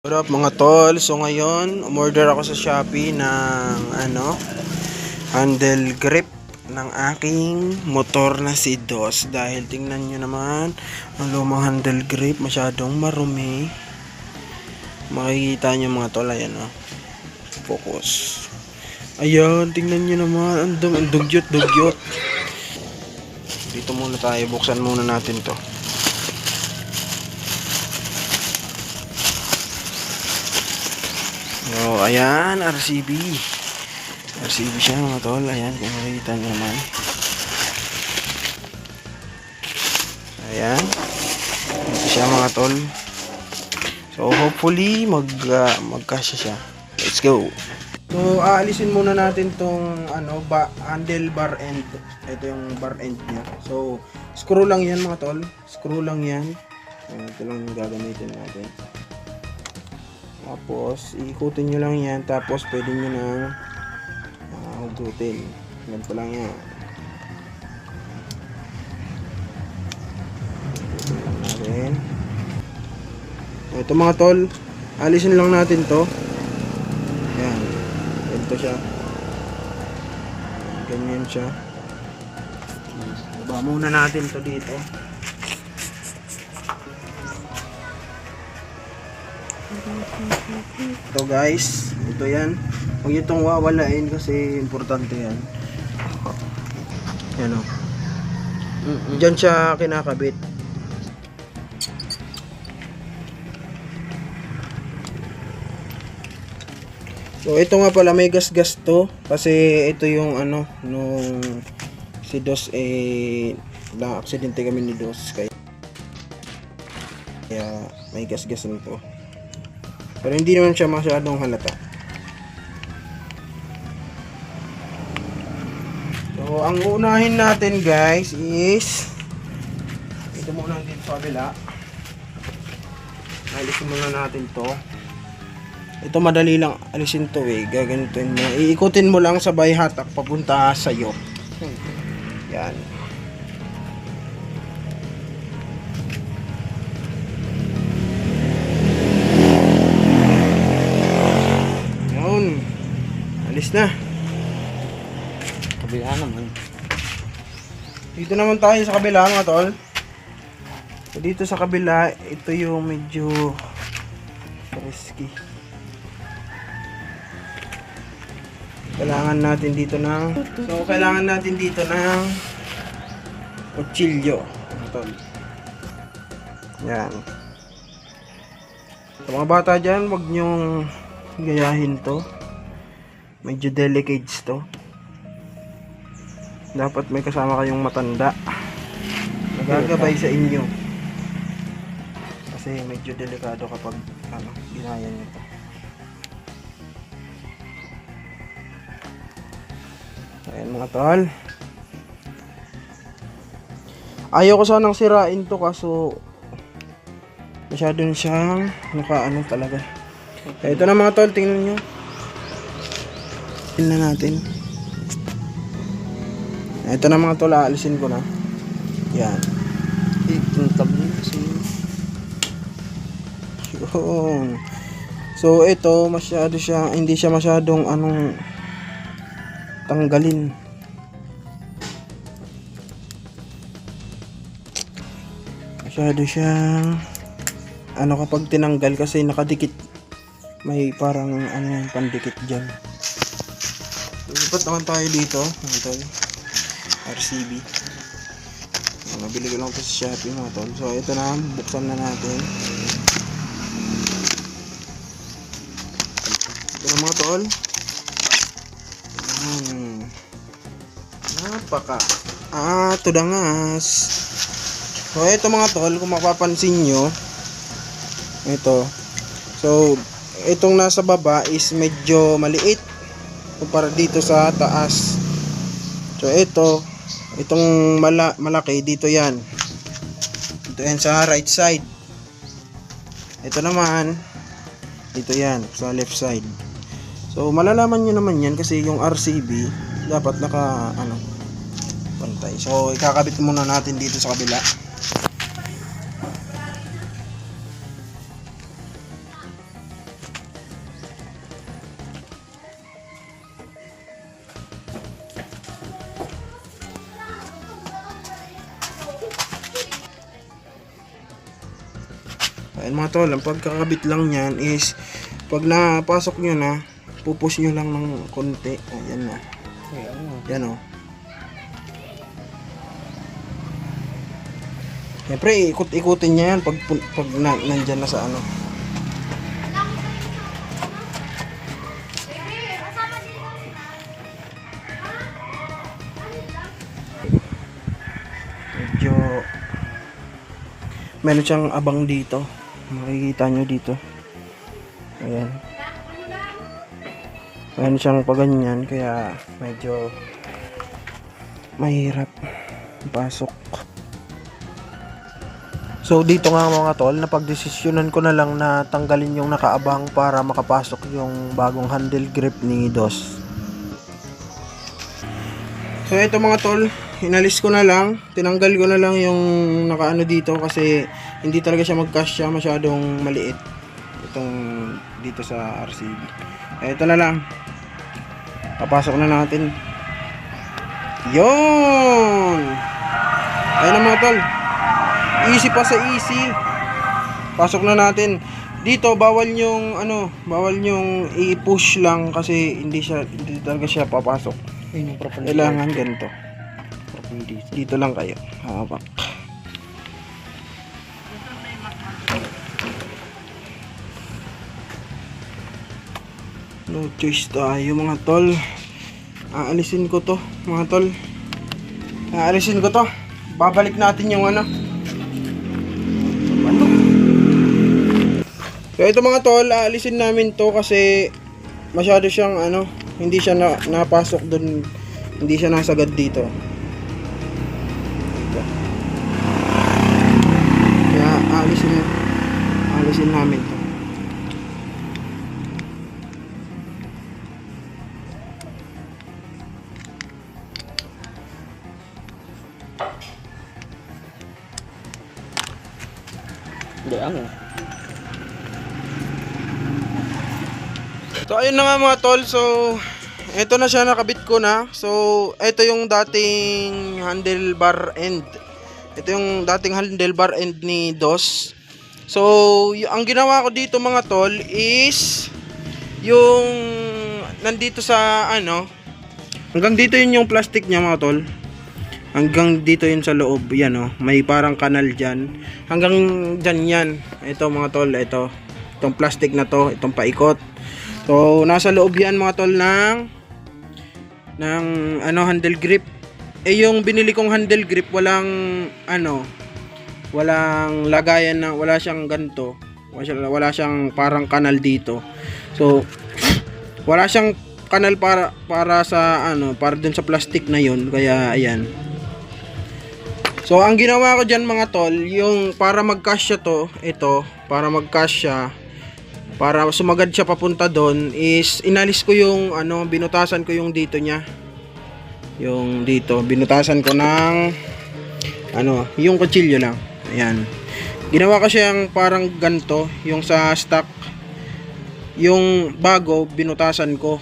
What up mga tol? So ngayon, umorder ako sa Shopee ng handle grip ng aking motor na si DOS. Dahil tingnan nyo naman, ang lumang handle grip, masyadong marumi. Makikita nyo mga tol, ayan o. Focus. Ayan, tingnan nyo naman, ang dugyot. Dito muna tayo, buksan muna natin to. So, ayan, RCB siya mga tol. Ayan, kung makikita nyo naman. Ayan, ito siya mga tol. So, hopefully, magkasya siya. Let's go. So, aalisin muna natin tong handle bar end. Ito yung bar end niya. So, screw lang yan mga tol. Screw lang yan. Ito lang yung gagamitin natin. Tapos, iikutin nyo lang yan. Tapos, pwede nyo nang hugutin. Ganito lang yan. Hugutin lang natin. Ito mga tol, alisin lang natin to. Yan. Ganito siya. Ganyan siya. Baba muna natin to dito. Ito guys, ito yan. Huwag nyo itong wawalain kasi importante yan. Yan o. Diyan siya kinakabit. So ito nga pala, may gas-gas to. Kasi ito yung nung si DOS na-aksidente kami ni DOS. Kaya may gas-gas nito. Pero hindi naman siya masyadong halata. So, ang unahin natin guys is ito muna dito sa kabila. Alisin muna natin to. Ito madali lang alisin to eh. Gaganituin mo. Iikutin mo lang sabay hatak papunta sa iyo. Yan. Alis na. Kabila naman. Dito naman tayo sa kabila mga tol. So, dito sa kabila, ito yung medyo risky. Kailangan natin dito ng kutsilyo mga tol. Yan. Sa mga bata dyan, wag nyong gayahin to. Medyo delicate to. Dapat may kasama kayong matanda nagagabay sa inyo. Kasi medyo delikado kapag ginaya nyo to. Ayan mga tol. Ayaw ko sanang sirain to kaso masyado na siyang talaga. Ito na mga tol, tingnan nyo. Tingnan natin. Ito na mga tol, aalisin ko na. Yan. Yung tabi kasi. Yun. So ito, hindi siya masyadong tanggalin. Masyado siyang kapag tinanggal kasi nakadikit. May parang pandikit dyan. Lipat naman tayo dito. Ito, RCB. Nabili ko lang ito sa Shopee mga tol. So ito na, buksan na natin. Ito na mga tol. Tudangas. So ito mga tol, kung mapapansin nyo, ito. So itong nasa baba is medyo maliit kumpara dito sa taas. So itong malaki dito yan. Ito yan sa right side. Ito naman dito yan sa left side. So malalaman nyo naman yan kasi yung RCB dapat naka pantay. So ikakabit muna natin dito sa kabila. Ayan mga tol, ang pagkakabit lang niyan is pag napasok nyo na, pupush nyo lang ng konti. Ayan na. Yan o. Siyempre, ikot-ikutin niya yan pag nandyan na sa ano. Medyo meron siyang abang dito. Makikita nyo dito. Ayan. Meron siyang paganyan kaya medyo mahirap pasok. So dito nga mga tol, napagdesisyonan ko na lang na tanggalin yung nakaabang para makapasok yung bagong handle grip ni DOS. So ito mga tol, inalis ko na lang, tinanggal ko na lang yung nakaano dito kasi hindi talaga siya magkasya, masyadong maliit itong dito sa RCB. Ito na lang, papasok na natin. Yon! Ayun na mga tol, easy pa sa easy. Pasok na natin. Dito bawal yung ano, bawal yung i-push lang kasi hindi talaga siya papasok. Kailangan ganito. Dito lang kayo. Hawak. No choice tayo mga tol. Aalisin ko to mga tol. Aalisin ko to. Babalik natin yung ano. So ito mga tol, aalisin namin to kasi masyado siyang ano, hindi siya napasok doon, hindi siya nasagad dito. Kaya aalisin namin to. Hindi ang. So ayun na nga mga tol, so ito na siya, nakabit ko na. So ito yung dating handlebar end. Ito yung dating handlebar end ni DOS. So ang ginawa ko dito mga tol is yung nandito sa ano, hanggang dito yun yung plastic niya mga tol. Hanggang dito yun sa loob, yan oh, may parang kanal dyan. Hanggang dyan yan. Ito mga tol, ito. Itong plastic na to, itong paikot. So, nasa loob yan mga tol ng ano, handle grip. Eh yung binili kong handle grip, walang ano, walang lagayan na, wala siyang ganto. Wala siyang parang kanal dito. So, wala siyang kanal para sa ano, para dun sa plastic na yun. Kaya ayan. So, ang ginawa ko dyan mga tol, yung para magkasya to, ito, para magkasya, para sumagad siya papunta doon, is inalis ko yung, ano, binutasan ko yung dito niya. Yung dito, binutasan ko ng, ano, yung kutsilyo lang. Ayan. Ginawa ko siyang parang ganto, yung sa stock, yung bago, binutasan ko.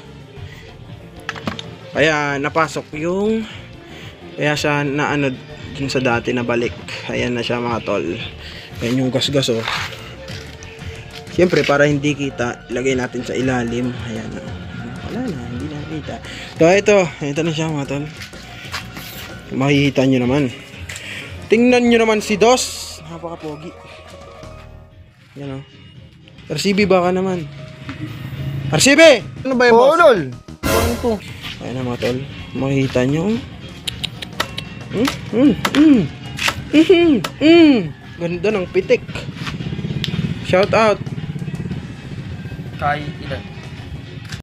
Kaya, napasok yung, kaya siya na, ano, dun sa dati na balik. Ayan na siya mga tol. Ayan yung gasgas oh. Siyempre para hindi kita, ilagay natin sa ilalim. Ayan na. Wala na, hindi na kita. So ito na siya mga tol. Makikita nyo naman. Tingnan nyo naman si DOS. Napaka-pogi. Yan oh. RCB baka naman. RCB! Ano ba yung boss? Tol! Ano to? Ayan na mga tol. Makikita nyo. Ganda ng pitik. Shout out Kay ilan?